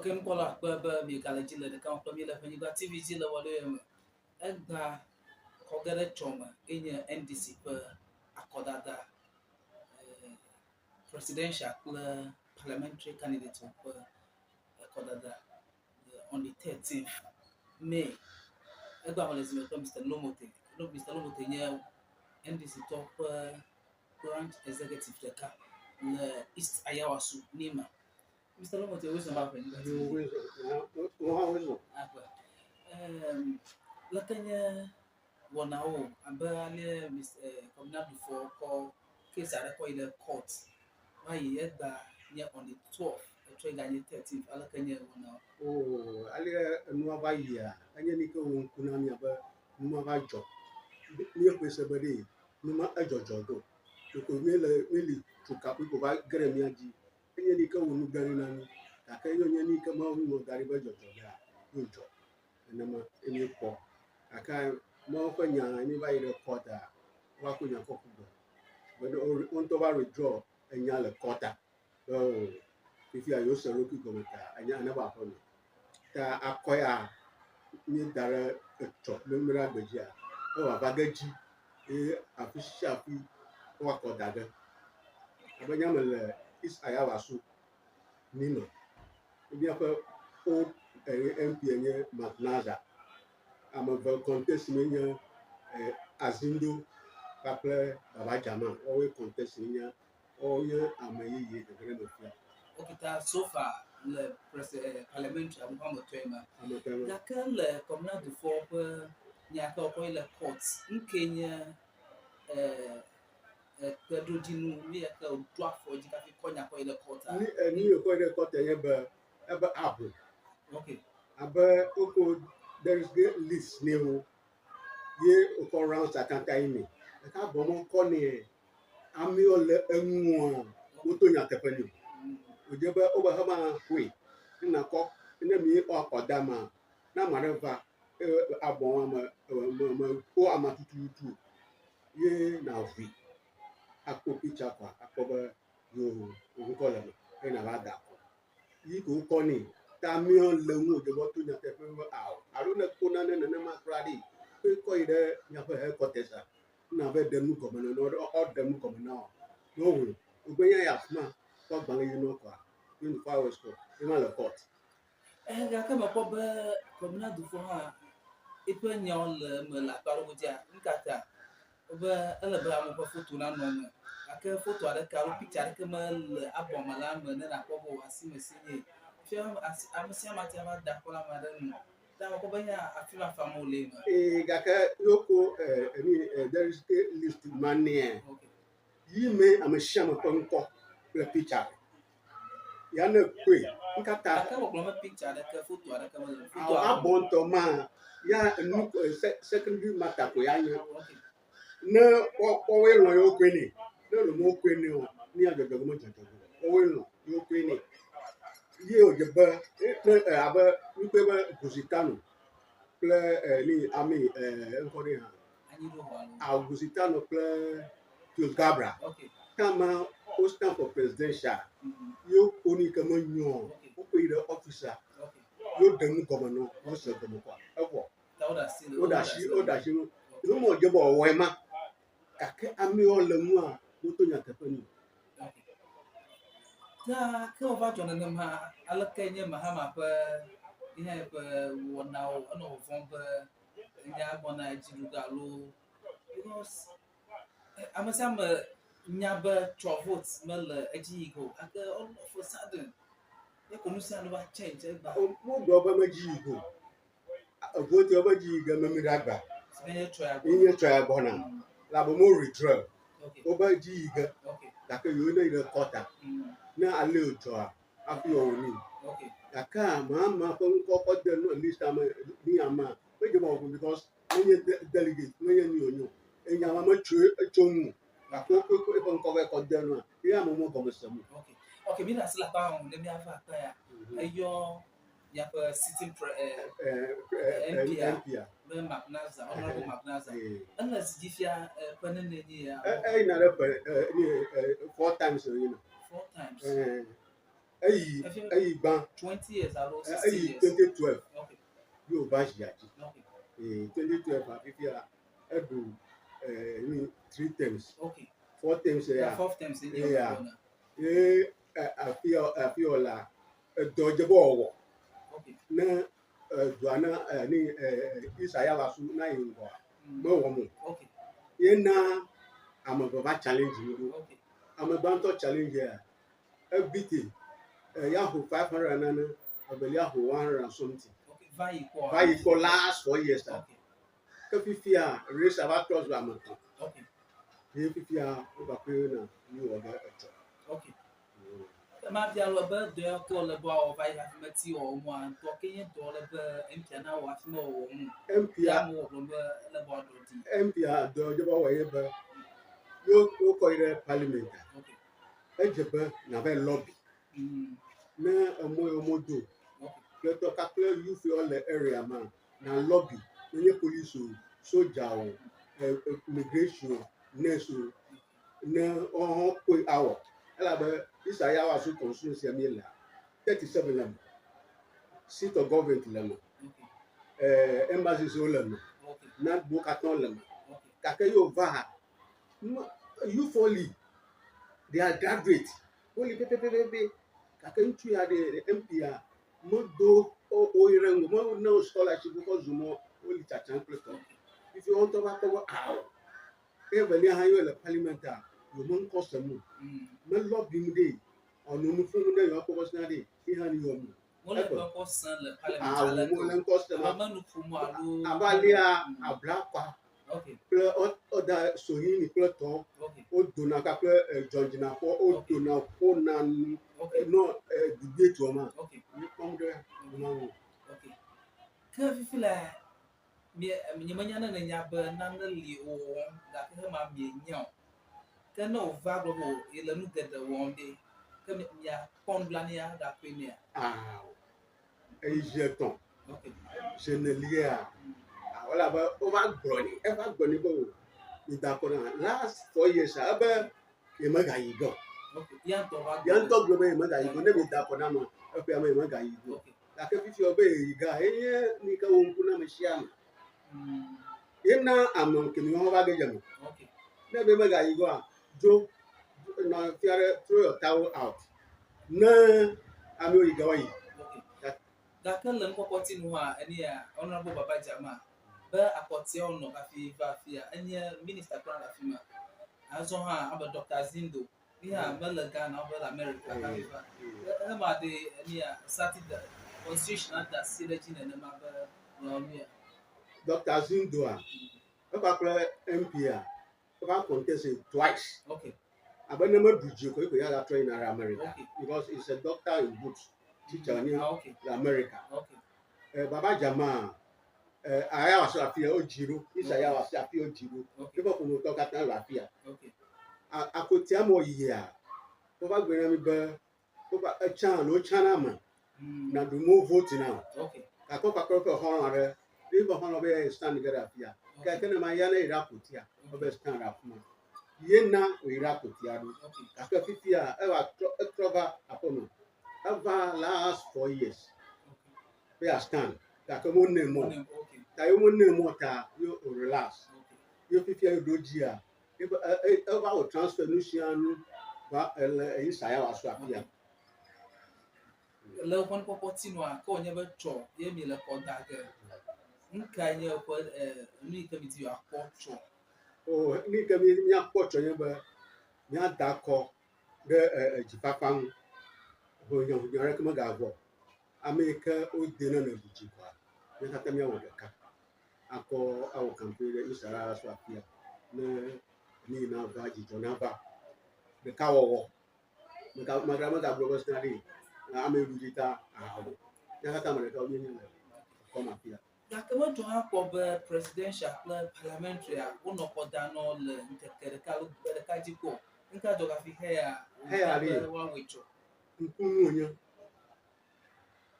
Okay, mkola kwa mi kala jile de kan kwa mi la fanyi ba TV jile wale egba kogere choma enye NDC pa akodada presidential parliamentary candidate pa akodada on the 13th May egba wale zime kwa Mr. Lomote no Mr. Lomote nye NDC top branch executive deka le East Ayawasu Nima Mr. Lomote wezo ba fanyi ba TV akwa lakanya wanao ambaye communal before call case are call in the court why yeda near on the 12th try ganye 13th alakanya wanao ali nua ba yia anya ni ke won kuna mi aba nua ba jo ni e pese bade nua ajojo do ko mele tuka ko ba gere mi aji anya ni ke won gari na ni ka ke yo nya ni ke ma won gari ba jojo da yo jo na ma eni ko aka mo ko nya ni ba ile quarter wa ko nya ko ku do but on to ba withdraw enya le quarter oh if you are yo so loki kometa anya na ba ko ta akoya ni dara eto memra agbeji a o wa bagaji afisi afi wa ko daga abanya mele is ayawasu nino ebi afa o MP enye magnaza ama va contest menya azindo kaple baba jama o we contest menya o ye amayi ye de greno fia okita so far le parliamentary amkwamo twema lakan le communal before nyaka ko ile court nkenya pedrodinu mi aka do afoji ka fi konya ko ile court ni ko ile court ye ba abu okay aba oko there is great list new ye oko round sakanta imi ka bo mo ko ni ami ole enwo mo to nya tepani oje ba o ba ha ma we na ko na mi o ko dama na mareva abon ma o ama tutu ye na vi akpo picha kwa akpo ba yo o ko le na ba da ko yi ko ko ni tamion le mu de bo to nya te pe aro na ko na na ma kradi pe ko ide nya pe he ko tesa na be de mu ko na no o de mu ko na no wo ogbenya ya fuma ko gban yi no kwa 24 hours ko ma le court ga kama ko ba communal du fo ha ipe nyaw le me la paro dia nkata ba ele ba mo ko photo na no na aka photo ada ka lo picture ka ma le abomala me na ko bo asime sinye fi amsi amati ama da ko la ma dan da ko ba nya afima famole ma ga ka yoko there is a list mania yi me amashama ko nko le picture ya na kwe nkata aka wo ma picture ada ka photo ada ka ma photo abonto ma ya nu secondary matter ko ya nya na o we lo yo kwe ni na lo mo kwe ni o ni ajojo mo jojo o we lo yo kwe ni ye o je ba aba ni pe ba gusitano ple ni ami nkori ha Augustino ple Pius Gabra kama o stand for presidential yo oni kama nyo o pe the officer yo demu governor o se demu kwa ewo o da shi no mo je bo we ma ake ami o le mu a mo to nya te pani ta ko va jona na ma alakanya mahama pa ina pa wonao ono von pa nya bona jiruga lo because amasamba nya ba 12 votes mel ajigo aka all of a sudden e ko nusa no ba change ba mo do ba ma jigo vote o ba jigo ma mi dagba inye try bona la bo mo withdraw o ba jigo la ke yo na ile quarter na ale ojo a afi o ni aka ma ko ko de no list am ni ama we je mo because menye delegate menye ni onyo enya ma chomu la ko ko de no ya mo ko mo samu okay mi na sila pa on le mi ava pa ya ayo ya pa sitting MP me magnaza honorable magnaza ana sijifia panene ni ya na ni 4 times you know 4 times ayi ban 20 years or 16 ayi years. 2012 Okay. yóò bá ṣìyàjì Okay. 2012 àfífi ẹdù ní 3 terms Okay. 4 terms The fourth times in your yeah corner. àfi ọ̀la ẹ̀dọ̀jẹ̀bọ̀ ọ̀wọ̀ Okay. na duana ní ìsàyàwàsù náà yìí ń bọ̀ mẹ́wọ̀ mu Okay. yẹn na àmọ̀bọ̀bá challenge yìí Okay. àmọ̀bántọ́ challenge yà ẹbìtì yahoo 500 nana ọ̀bẹ̀lẹ̀ yahoo 100 and something. Okay. Vaille For last 4 years. Okay. Fifi a race about trust wa moto. Okay. Ye fifi a o ba pe na ni o ga eto. Okay. Ma bia lo ba de ko le ba o vai ha meti o mo an to ke yen do le ba empia na wa fi mo wo mu. Empia mo lo ba le ba do di. empia do je ba wa ye ba. Yo o ko ire parliament. Okay. E je ba na ba lobby. Na omo do. Okay. Le to ka clear you fi all the area man. Na lobby. Nye police o, soldier o, immigration, nurse o, na ọhụụ kwe awọ. Ela be Isaiah was so constituency amila 37 lem. Seat of government lem. Embassy so lem. Na Bokaton lem. Kake yo va. You folly. They are graduate. Only pepe. Kake ntu ya de MPA. Mo do o irengo mo no scholarship because mo only chachan pleto. If you want to back over ow. Even ya hayo le parliament you mon cost mu. Me lobby mu dey. Onu mu fun mu dey yo ko na dey. Ihe ni yo mu. Mo le ko san le parliament ala. ala. Mo le cost ma. Ma nu fu mu alu. Abalia ablakwa. Okay. Ple oda sohini pleto. Okay. O dona ka ple George na ko o dona ko na no debate o ma. Okay. You come there. Okay. Ka fi la mi manya na nya ba na na li o ga ka ma mi nya. Ka no va go ile nu get the one day. Ka mi ya pon blania da penia. Ah. E jeton. Okay. Je ne lia. Wala ba o va gboni. E va gboni bo. Idakona last 4 years aba e maga yigo. Okay. Yan to gbe e maga yigo ne be dakona mo. E pe ama e maga yigo. Okay. La ke fi obe yiga e ni ka won kuna me shiam. Ina amon ke mi ho ba geje mo. Okay. Ne be maga yigo a jo na fiare throw your towel out. Na ami o yiga wa yi. Okay. Da kan len ko continue ha eni a honorable Baba Jama. Ba akote ono ka fi va fi a eni minister kran la fi ma. Azo ha aba Dr. Zindo. Ni ha Malaga na over America ka fi va. E ma de eni a Saturday constitution that synergy na ma ba no mi. Dr. Zindo a e ba kle MP a e ba contest twice. Okay. Abanama Duji ko ya train in America. Okay. Because he's a doctor in boots. Teacher in Okay. America. Okay. Baba Jama aya was afia ojiro. Isaiah was afia ojiro. People ko to ka tan afia. Okay. Akotia mo yi a. Baba gbere mi ba baba a chan no chana ma. Na do mo vote now. Okay. Ka ko ka ko ho re. If ho no be stand together afia. Ka kana ma ya na ira kotia. Obe stand up ma. Yena ira kotia do. Okay. Aka fifia e wa trova apono. Over last 4 years. We are stand. Ka mo name mo. Okay. Ta yo mo name mo ta you relax. Okay. You fifia do gia. If over transfer no shianu ba Isaiah was afia. Le kon ko continue a ko nya ba cho ye mi le ko da ke. Nka nya ko ni committee a ko cho. Oh, ni ke mi nya ko cho nya ba nya da ko de jipapang ho nya rek ma ga bo. America o dena na buji kwa. Nya ta mi awon ka. Ako awo campaign Isaiah so afia. Na ni na ba ji to na ba. De ka wo. Ma ga bro na di. Na ame bujita awo. Nya ta ma ka o nya ko ma afia. Da ke mo to ha ko be presidential parliamentary a uno ko da no le ntekere ka ji ko. Nka do ka fi he wa wecho. Nkunu nya.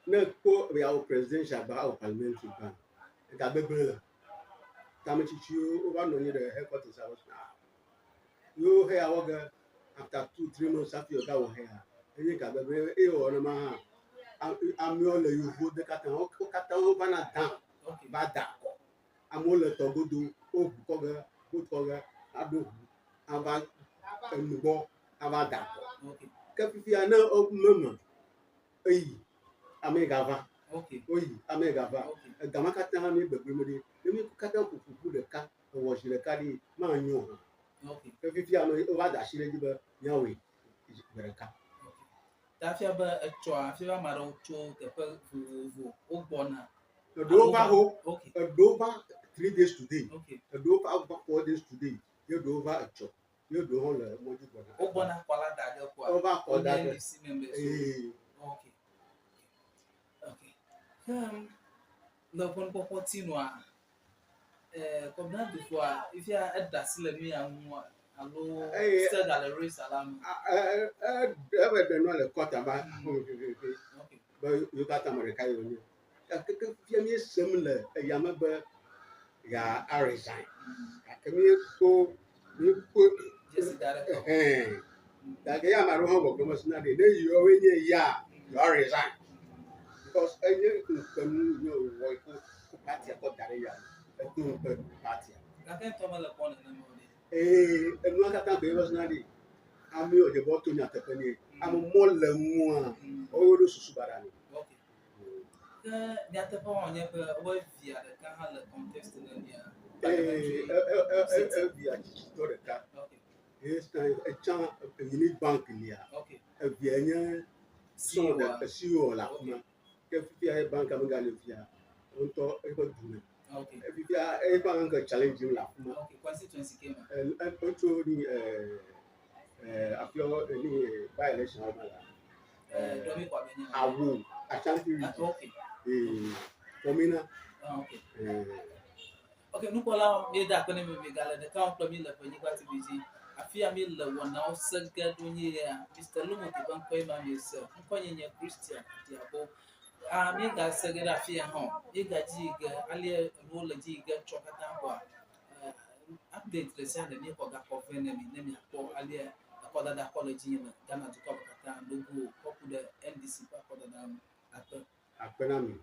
Na ko we our presidential ba our parliamentary ba. Ga bebele. Kama chichi o wa no ni the headquarters I was now. You here awoga after 2-3 months after you go here. Ewenyigba be e wɔ ne ma amewo le yovo de katã wo katã wo vana dã Okay. va da akɔ amewo le tɔ godo woʋu kɔ ge wotrɔ ge aɖo ʋu ava enu gbɔ ava da akɔ Okay. ke fifia ne meme eyi ame gava Okay. oyi ame gava Okay. egama katã mi gbegblẽ me ɖi ne mi katã ƒoƒu ɖeka ewɔ zi ɖeka ɖi manyo hã Okay. ke fifia ame wova da asi ɖe edzi be miawoe gbe ɖeka. Tafia be etsɔ afi be ame aɖewo tso teƒe vovovo wogbɔna. Eɖewo va ho Okay. eɖewo va 3 days today Okay. eɖewo va 4 days today ye eɖewo va etsɔ ye eɖewo hã le mɔdzi gbɔna Wogbɔna kɔla da ge kɔa. wova kɔ da ge LC members. Okay. Okay. Le ƒɔnukpɔkpɔ tinua kɔmina dufoa ifia eda si le nu ya ŋu alo still gale race ala me. ebe ɖe nua le kɔta ba Okay. be yo katã ame ɖeka ye wonye keke fia mi sem le eyame be ya resign gake mi kpo Jesse da ɖe kɔ. gake ya ame aɖewo hã gbɔgblɔm si na ɖe ne yiwoe nye ya resign because enye nkpenu nye wɔ ko partia kɔ da ɖe ya eto ŋkpe partia. Gake ŋutɔ mele kpɔ nenema o ɖe. Enua katã gbe yɔ sina ɖi ame yɔ de bɔ to nyateƒe nɛ ame mɔ le ŋua wowo ɖo susu ba ɖa ni. Okay. Ke nyateƒe wonye be wobe via ɖeka hã le contest ne nia. Evia tsitsitɔ ɖeka etsã Unity Bank lia Okay. evia nye CEO le afi ma ke fifia banka me gali fia ŋutɔ eƒe dume. Okay. Fifia eƒe aŋke challenge le afi ma. Okay. Constituency ke ma. Otso ni afiɔ ni by election ma la. Domi kwa benye. Awo Ashanti region. Okay. Komina. Okay. Okay, nukpɔla mi da akpe ne mi gale ɖeka wo kple mi le Ewenyigba TV dzi. Afi ya mi le wɔnawo se ge ɖo nye ya. Mr. Lomote ƒe ŋkɔe ma mi se. Ŋkɔ nye Christian Diabo. Mi ga se ge ɖe afi ya hã. Mi ga dzi ge alie nuwo le dzi ge tsɔ katã kɔa. Update ɖe sia ɖe mi xɔ gakɔ vɛ ne mi akpɔ alie akɔdada kɔ le dzi le Ghana dukɔ me katã logo kɔku ɖe NDC ƒe akɔdada ŋu. Akpe na mi.